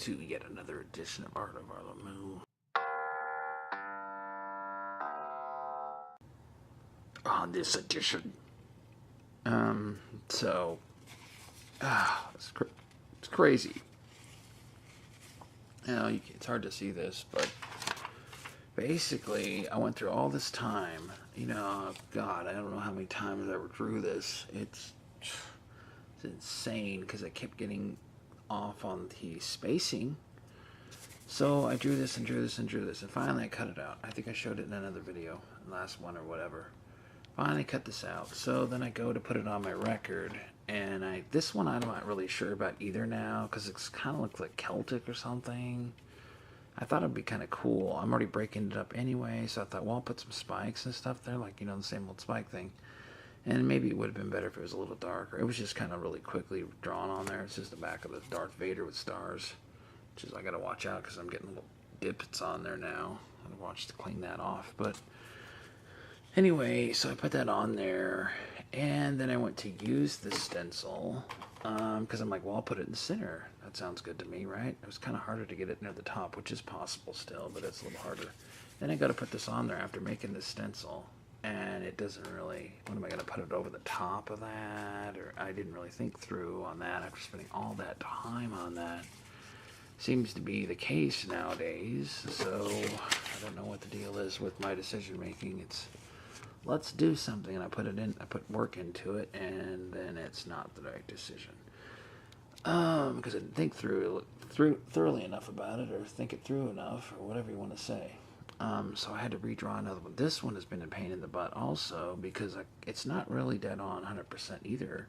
to yet another edition of Art of Arlamu. On this edition, so it's crazy. It's hard to see this, but basically, I went through all this time. God, I don't know how many times I ever drew this. It's insane because I kept getting off on the spacing. So I drew this and drew this and drew this, and finally I cut it out. I think I showed it in another video, last one or whatever. Finally cut this out. So then I go to put it on my record, and this one I'm not really sure about either now, because it kind of looks like Celtic or something. I thought it'd be kind of cool. I'm already breaking it up anyway, so I thought, well, I'll put some spikes and stuff there, like, the same old spike thing. And maybe it would have been better if it was a little darker. It was just kind of really quickly drawn on there. It's just the back of the Darth Vader with stars, which is, I gotta watch out because I'm getting little dips on there now. I gotta watch to clean that off. But anyway, so I put that on there, and then I went to use the stencil because I'm like, well, I'll put it in the center. That sounds good to me, right? It was kind of harder to get it near the top, which is possible still, but it's a little harder. Then I got to put this on there after making the stencil, and it doesn't really, when am I going to put it over the top of that? Or I didn't really think through on that after spending all that time on that. Seems to be the case nowadays, so I don't know what the deal is with my decision making. It's, let's do something, and I put work into it, and then it's not the right decision. Because I didn't think through thoroughly enough about it, or think it through enough, or whatever you want to say. So I had to redraw another one. This one has been a pain in the butt also, because it's not really dead on 100% either.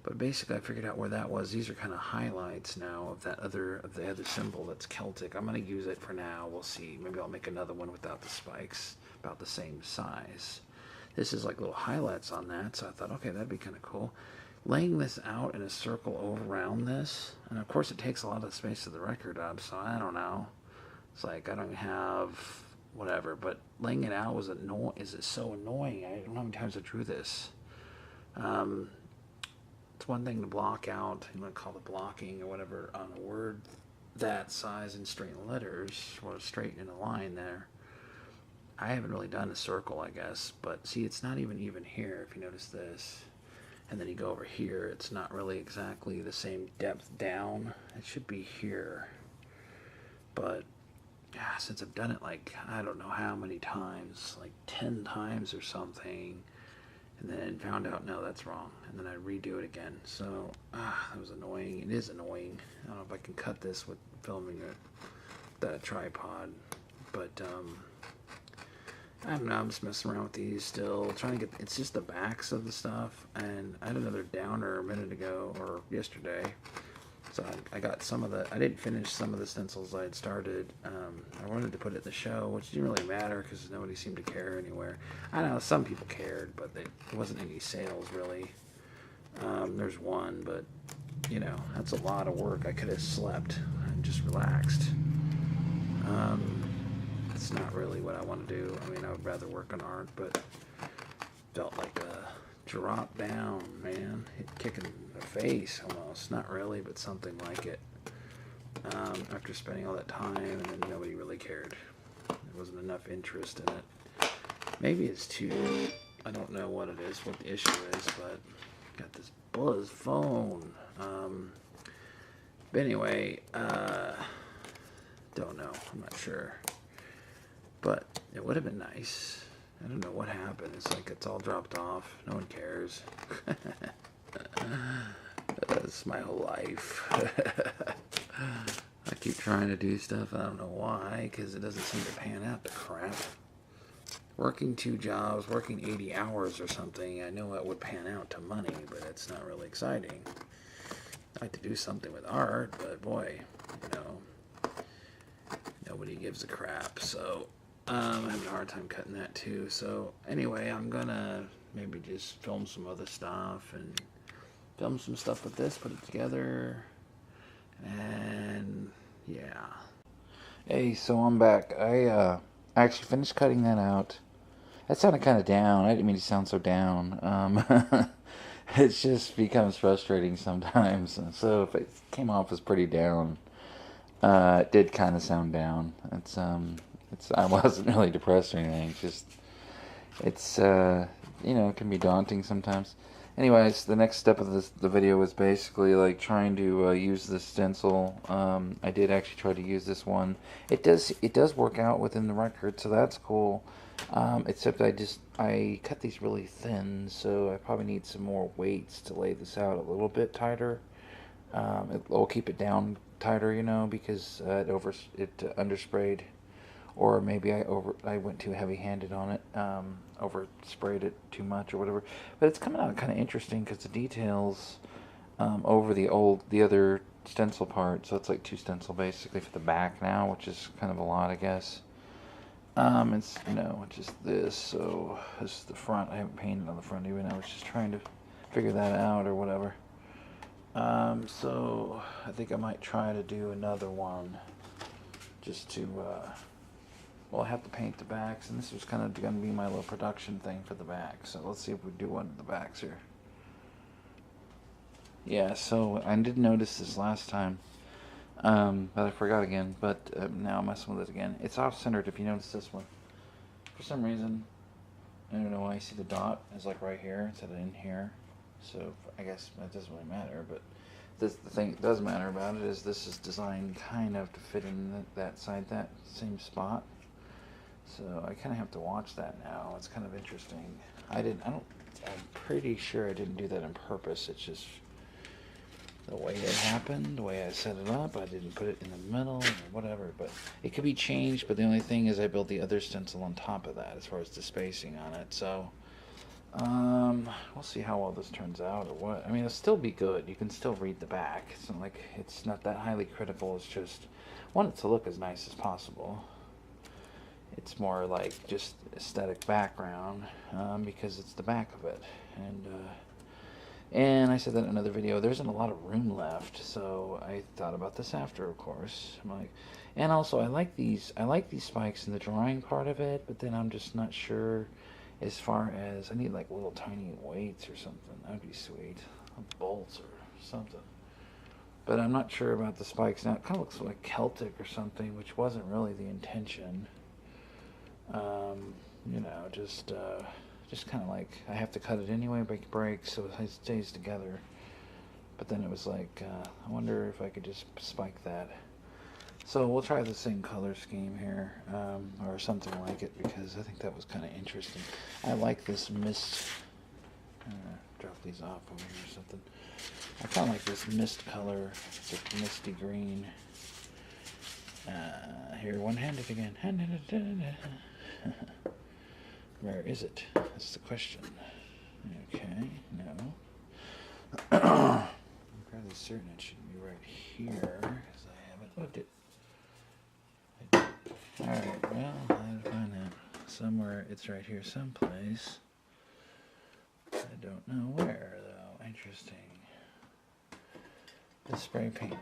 But basically I figured out where that was. These are kind of highlights now of the other symbol that's Celtic. I'm going to use it for now. We'll see. Maybe I'll make another one without the spikes, about the same size. This is like little highlights on that, so I thought, okay, that'd be kind of cool. Laying this out in a circle over around this, and of course it takes a lot of space of the record up, so I don't know. It's like I don't have whatever, but laying it out was so annoying. I don't know how many times I drew this. It's one thing to block out, you want to call it blocking or whatever, on a word that size in straight letters, or straight in a line there. I haven't really done a circle, I guess, but see, it's not even here, if you notice this. And then you go over here, it's not really exactly the same depth down. It should be here. But since I've done it like, I don't know how many times, like 10 times or something, and then found out, no, that's wrong. And then I redo it again. So, that was annoying. It is annoying. I don't know if I can cut this with filming that tripod. But, I don't know, I'm just messing around with these still, trying to get, it's just the backs of the stuff, and I had another downer a minute ago, or yesterday, so I got I didn't finish some of the stencils I had started. I wanted to put it in the show, which didn't really matter, because nobody seemed to care anywhere. I know some people cared, but there wasn't any sales, really. There's one, but, that's a lot of work. I could have slept and just relaxed. It's not really what I want to do. I mean, I would rather work on art, but felt like a drop down, man. Kick in the face, almost. Not really, but something like it. After spending all that time, and then nobody really cared. There wasn't enough interest in it. Maybe it's too, I don't know what it is, what the issue is, but got this buzz phone. But anyway, don't know. I'm not sure. But it would have been nice. I don't know what happened. It's like it's all dropped off. No one cares. That's my whole life. I keep trying to do stuff. I don't know why, because it doesn't seem to pan out, the crap. Working 2 jobs, working 80 hours or something, I know it would pan out to money, but it's not really exciting. I like to do something with art, but boy, nobody gives a crap. So I'm having a hard time cutting that too. So anyway, I'm gonna maybe just film some other stuff and film some stuff with this, put it together, and yeah. Hey, so I'm back. I actually finished cutting that out. That sounded kind of down. I didn't mean to sound so down. It just becomes frustrating sometimes. So if it came off as pretty down, It did kind of sound down. I wasn't really depressed or anything. It's just, it can be daunting sometimes. Anyways, the next step of the video was basically like trying to use this stencil. I did actually try to use this one. It does work out within the record, so that's cool. Except I cut these really thin, so I probably need some more weights to lay this out a little bit tighter. It will keep it down tighter, because it undersprayed, or maybe I went too heavy-handed on it, oversprayed it too much or whatever. But it's coming out kind of interesting because the details over the other stencil part. So it's like 2 stencil basically for the back now, which is kind of a lot, I guess. It's just this. So this is the front. I haven't painted on the front even. I was just trying to figure that out or whatever. So I think I might try to do another one just to, I have to paint the backs, and this was kind of going to be my little production thing for the back. So let's see if we do one of the backs here. Yeah, so I did notice this last time, but I forgot again, but now I'm messing with it again. It's off-centered if you notice this one. For some reason, I don't know why I see the dot is like right here instead of in here. So I guess that doesn't really matter, but the thing that does matter about it is this is designed kind of to fit in that same spot. So I kind of have to watch that now. It's kind of interesting. I'm pretty sure I didn't do that on purpose. It's just the way it happened, the way I set it up. I didn't put it in the middle or whatever, but it could be changed. But the only thing is I built the other stencil on top of that as far as the spacing on it. So we'll see how well this turns out or what. I mean, it'll still be good. You can still read the back. It's not like it's not that highly critical. It's just want it to look as nice as possible. It's more like just aesthetic background because it's the back of it. And I said that in another video, there isn't a lot of room left, so I thought about this after, of course. I'm like, and also I like these spikes in the drawing part of it, but then I'm just not sure as far as I need like little tiny weights or something. That'd be sweet, bolts or something. But I'm not sure about the spikes now. It kind of looks like Celtic or something, which wasn't really the intention. Just kind of like I have to cut it anyway, break so it stays together. But then it was like, I wonder if I could just spike that. So we'll try the same color scheme here, or something like it, because I think that was kind of interesting. I like this mist. Drop these off over here or something. I kind of like this mist color. It's like misty green. Here, one-handed again. Where is it? That's the question. Okay, no. I'm fairly certain it should be right here, because I haven't moved it. Alright, well, I had to find that. Somewhere, it's right here someplace. I don't know where, though. Interesting. The spray paint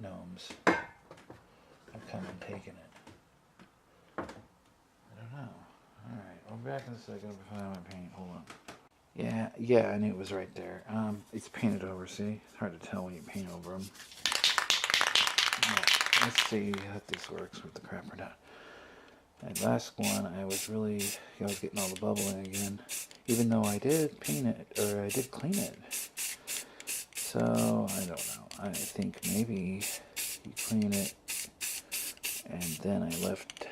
gnomes. I've come and taken it. I don't know. Alright, I'll be back in a second if I find my paint. Hold on. Yeah, I knew it was right there. It's painted over, see? It's hard to tell when you paint over them. Right, let's see if this works with the crap or not. That last one, I was getting all the bubbling again. Even though I did paint it, or I did clean it. So, I don't know. I think maybe you clean it, and then I left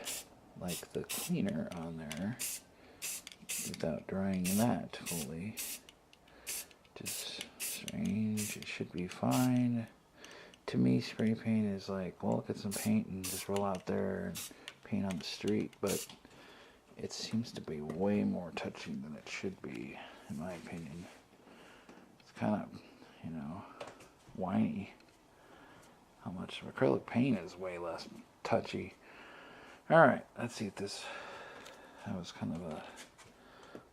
like the cleaner on there without drying that fully. Just strange. It should be fine. To me, spray paint is like, well, get some paint and just roll out there and paint on the street, but it seems to be way more touchy than it should be, in my opinion. It's kind of, whiny. How much acrylic paint is way less touchy. Alright, let's see if that was kind of a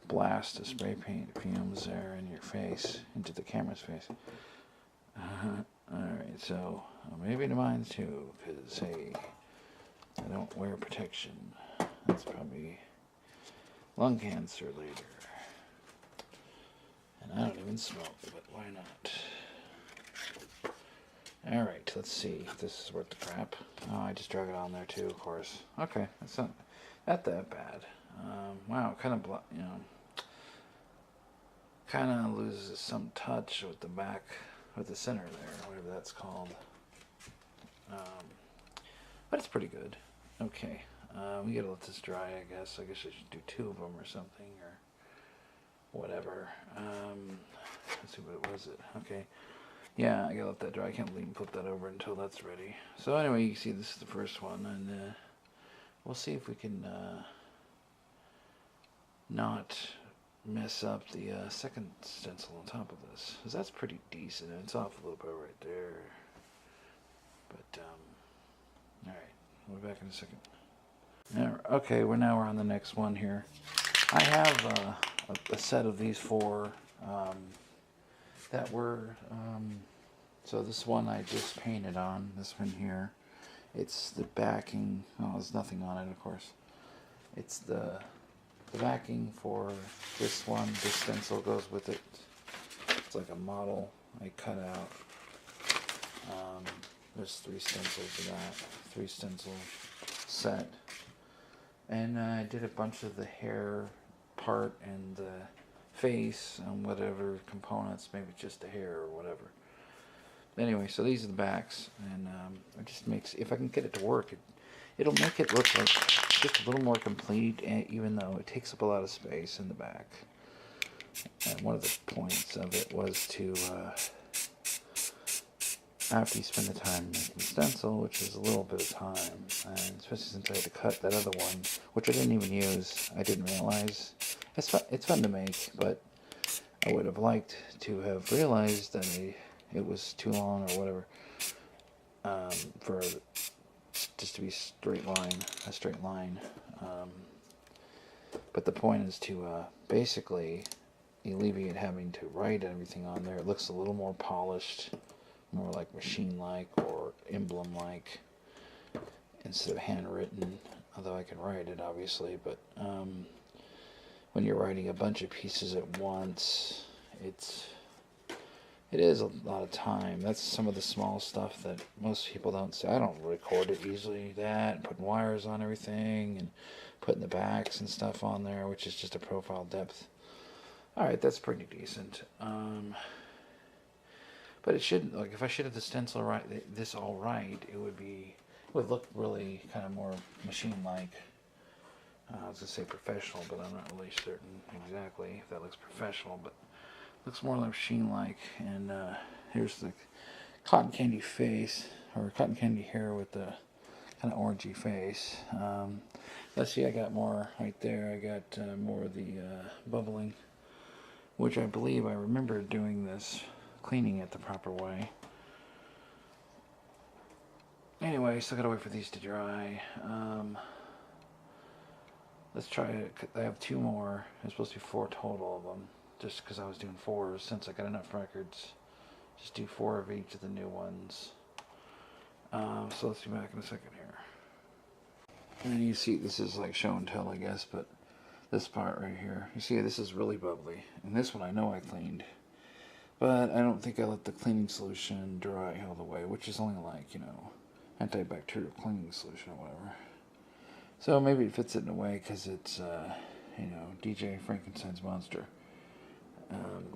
blast of spray paint fumes there in your face, into the camera's face. Alright, so maybe to mine too, because hey, I don't wear protection. That's probably lung cancer later. And I don't even smoke, but why not? Alright, let's see if this is worth the crap. Oh, I just drug it on there too, of course. Okay, that's not that bad. Wow, kind of, you know, kind of loses some touch with the back, with the center there, whatever that's called. But it's pretty good. Okay, we gotta let this dry, I guess. I guess I should do 2 of them or something, or whatever. Let's see, what was it? Okay. Yeah, I gotta let that dry. I can't believe put that over until that's ready. So anyway, you can see this is the first one, and we'll see if we can not mess up the second stencil on top of this, because that's pretty decent. It's off a little bit right there, but all right, we'll be back in a second. Okay, we're on the next one here. I have a set of these 4 that were so this one I just painted on, this one here. It's the backing. Oh, there's nothing on it, of course. It's the backing for this one. This stencil goes with it. It's like a model I cut out. There's 3 stencils of that, 3 stencil set. And I did a bunch of the hair part and the face and whatever components, maybe just the hair or whatever. Anyway, so these are the backs, and it just makes, if I can get it to work, it'll make it look like just a little more complete, even though it takes up a lot of space in the back. And one of the points of it was to, after you spend the time making the stencil, which is a little bit of time, and especially since I had to cut that other one, which I didn't even use, I didn't realize. It's fun to make, but I would have liked to have realized that it was too long or whatever, for just to be a straight line. But the point is to basically alleviate having to write everything on there. It looks a little more polished, more like machine-like or emblem-like instead of handwritten, although I can write it obviously. But when you're writing a bunch of pieces at once, it is a lot of time. That's some of the small stuff that most people don't see. I don't record it easily, that, putting wires on everything, and putting the backs and stuff on there, which is just a profile depth. Alright, that's pretty decent. But it shouldn't, like, if I should have the stencil this all right, it would look really kind of more machine-like. I was going to say professional, but I'm not really certain exactly if that looks professional, but looks more like machine-like. And here's the cotton candy face, or cotton candy hair with the kind of orangey face. Let's see, I got more right there. I got more of the bubbling, which I believe I remember doing this, cleaning it the proper way. Anyway, still gotta wait for these to dry. Let's try it. I have 2 more. There's supposed to be 4 total of them, just because I was doing 4 since I got enough records. Just do 4 of each of the new ones. So let's be back in a second here. And you see, this is like show and tell, I guess, but this part right here, you see, this is really bubbly. And this one I know I cleaned, but I don't think I let the cleaning solution dry all the way, which is only like, you know, antibacterial cleaning solution or whatever. So maybe it fits it in a way because it's, you know, DJ Frankenstein's monster.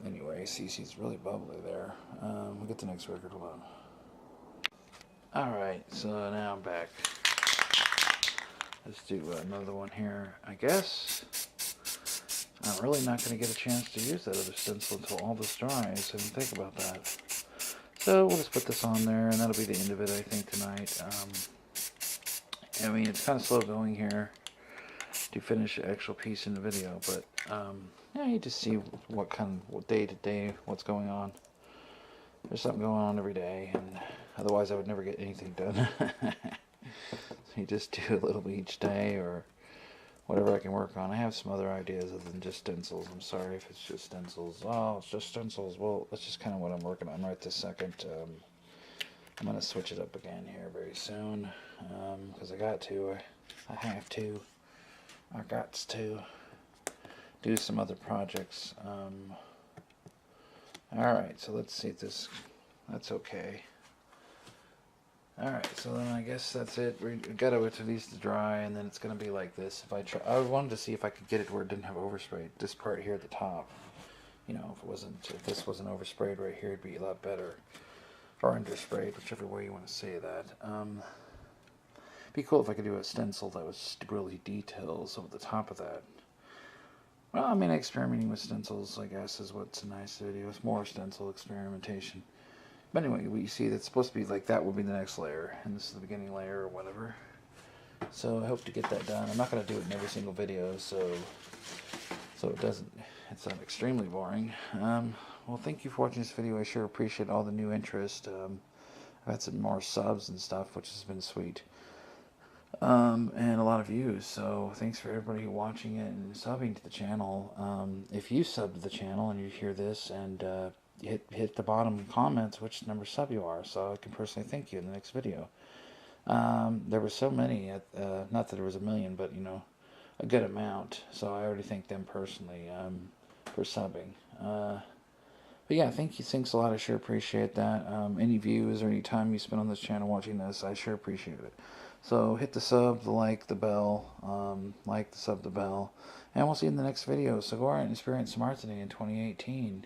Anyway, CC's really bubbly there. We'll get the next record. Hold on. Alright, so now I'm back. Let's do another one here. I guess I'm really not going to get a chance to use that other stencil until all this dries. I didn't think about that. So we'll just put this on there, and that'll be the end of it, I think, tonight. I mean, it's kind of slow going here to finish the actual piece in the video, but yeah, you just see what kind of day to day, what's going on. There's something going on every day, and otherwise I would never get anything done. So you just do a little each day, or whatever I can work on. I have some other ideas other than just stencils. I'm sorry if it's just stencils. Oh, it's just stencils. Well, that's just kind of what I'm working on right this second. I'm going to switch it up again here very soon, because I got to. I have to. I got to do some other projects. Alright, so let's see if this, that's okay. Alright, so then I guess that's it. We gotta wait for these to dry, and then it's gonna be like this. If I try, I wanted to see if I could get it where it didn't have overspray. This part here at the top, you know, if this wasn't oversprayed right here, it'd be a lot better. Or undersprayed, whichever way you want to say that. Be cool if I could do a stencil that was really details over the top of that. Well, I mean, experimenting with stencils, I guess, is what's a nice video. It's more stencil experimentation. But anyway, we see that's supposed to be like that will be the next layer, and this is the beginning layer or whatever. So I hope to get that done. I'm not going to do it in every single video, so it doesn't, it's not extremely boring. Well, thank you for watching this video. I sure appreciate all the new interest. I've had some more subs and stuff, which has been sweet. And a lot of views, so thanks for everybody watching it and subbing to the channel. If you sub to the channel and you hear this, and hit the bottom comments which number sub you are, so I can personally thank you in the next video. There were so many, not that there was a million, but you know, a good amount, so I already thank them personally for subbing. But yeah, thanks a lot. I sure appreciate that. Any views or any time you spend on this channel watching this, I sure appreciate it. So hit the sub, the like, the bell, the sub, the bell, and we'll see you in the next video. So go out and experience some art today in 2018.